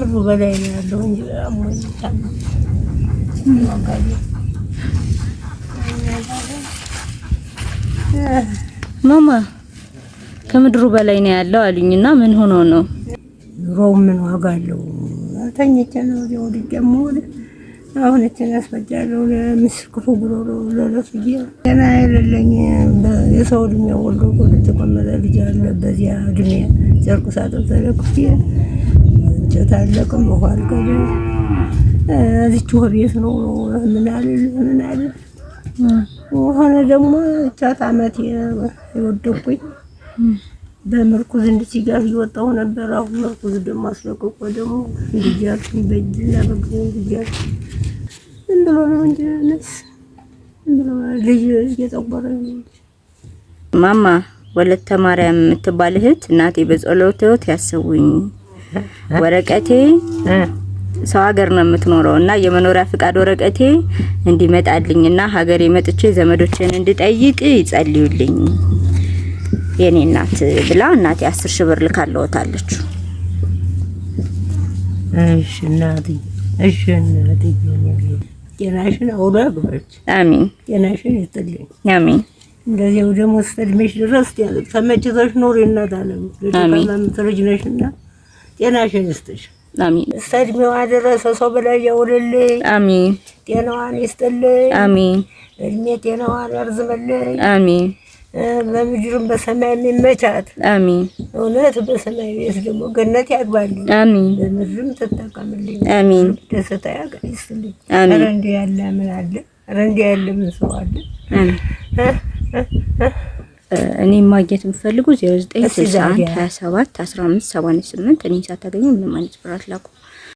ከብሩ በላይ ነው ያለው እንጂ አሞኝ ታማ ማማ ከምድሩ በላይ ነው ያለው አሉኝና ምን ሆኖ ነው? ኑሮው ምን ዋጋ አለው? ተኝቼ ነው ወደ ደግሞ አሁን እተናስፈጃለሁ ለምስክፉ ጉሮሮ ለረፍዬ ገና አይደለኝ የሰው እድሜ ወልዶ ወደ ተቀመጠ ልጅ አለ በዚያ እድሜ ጨርቁ ሳጥን ተለክፌ እንጨት አለቅም ውሃ አልቀዳም እዚሁ ቤት ነው ምን አለ ሆነ ደግሞ ቻት አመት የወደኩኝ በምርኩዝ እንድትጋር ይወጣው ነበር። አሁን ምርኩዝ ደግሞ አስለቀቆ ደግሞ እንዲያልኩኝ በእጅና በእግሬ እንዲያል እንደሎ ነው እንጂ ነስ እንደሎ ልጅ እየጠቆረኝ ማማ ወለተ ማርያም የምትባል እህት እናቴ በጸሎት ያሰውኝ ወረቀቴ ሰው ሀገር ነው የምትኖረው እና የመኖሪያ ፍቃድ ወረቀቴ እንዲመጣልኝና ሀገሬ መጥቼ ዘመዶችን እንድጠይቅ ይጸልዩልኝ የኔ እናት ብላ እናቴ 10,000 ብር ልካለውታለች። እሺ እናቴ ጤናሽን አውላግበች። አሜን። ጤናሽን ይስጥልኝ። አሜን። እንደዚያው ደግሞ ስትድሜሽ ድረስ ተመችተሽ ኖሪ እናት አለም ልጅ ነሽና ጤናሽን ይስጥሽ። አሜን። ስትድሜዋ ድረስ ሰው በላይ ያውልልኝ። አሜን። ጤናዋን ይስጥልኝ። አሜን። እድሜ ጤናዋን ያርዝምልኝ። አሜን። በምድርም በሰማይ የሚመቻት አሜን። እውነት በሰማይ ቤት ደግሞ ገነት ያግባልኝ። አሜን። በምድርም ተጠቀምልኝ። አሜን። ደስታ ያገኝልኝ። አሜን። ረንዲ ያለ ምን አለ? ረንዲ ያለ ምን ሰው አለ? እኔ ማግኘት የምፈልጉ 0961 27 15 78 እኔ ሳታገኙ ምንም አይነት ብር አትላኩ።